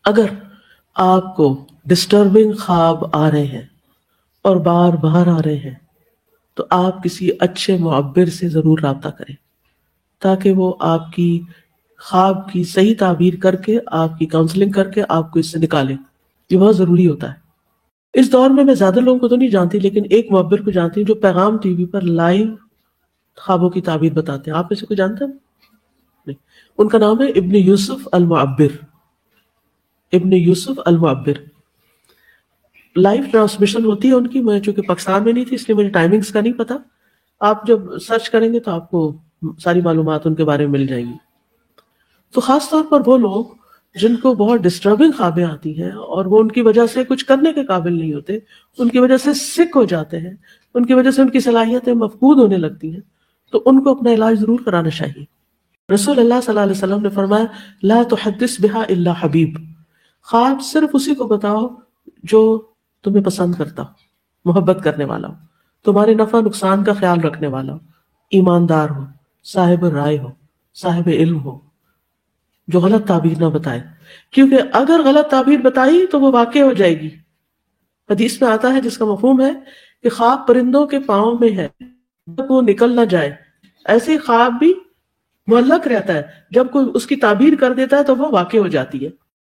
اگر آپ کو ڈسٹربنگ خواب آ رہے ہیں اور بار بار آ رہے ہیں تو آپ کسی اچھے معبر سے ضرور رابطہ کریں تاکہ وہ آپ کی خواب کی صحیح تعبیر کر کے آپ کی کاؤنسلنگ کر کے آپ کو اس سے نکالے. یہ بہت ضروری ہوتا ہے. اس دور میں زیادہ لوگوں کو تو نہیں جانتی لیکن ایک معبر کو جانتی ہوں جو پیغام ٹی وی پر لائیو خوابوں کی تعبیر بتاتے ہیں. آپ میں سے کوئی جانتا ہے؟ نہیں. ان کا نام ہے ابن یوسف المعبر. ابن یوسف المعبر. لائیو ٹرانسمیشن ہوتی ہے ان کی. میں چونکہ پاکستان میں نہیں تھی اس لیے مجھے ٹائمنگز کا نہیں پتا. آپ جب سرچ کریں گے تو آپ کو ساری معلومات ان کے بارے میں مل جائیں گی. تو خاص طور پر وہ لوگ جن کو بہت ڈسٹربنگ خوابیں آتی ہیں اور وہ ان کی وجہ سے کچھ کرنے کے قابل نہیں ہوتے, ان کی وجہ سے سک ہو جاتے ہیں, ان کی وجہ سے ان کی صلاحیتیں مفقود ہونے لگتی ہیں, تو ان کو اپنا علاج ضرور کرانا چاہیے. رسول اللہ صلی اللہ علیہ وسلم نے فرمایا لا تحدث بها الا حبیب. خواب صرف اسی کو بتاؤ جو تمہیں پسند کرتا ہو, محبت کرنے والا ہو, تمہارے نفع نقصان کا خیال رکھنے والا ہو, ایماندار ہو, صاحب رائے ہو, صاحب علم ہو, جو غلط تعبیر نہ بتائے, کیونکہ اگر غلط تعبیر بتائی تو وہ واقع ہو جائے گی. حدیث میں آتا ہے جس کا مفہوم ہے کہ خواب پرندوں کے پاؤں میں ہے جب وہ نکل نہ جائے, ایسے خواب بھی معلق رہتا ہے, جب کوئی اس کی تعبیر کر دیتا ہے تو وہ واقع ہو جاتی ہے.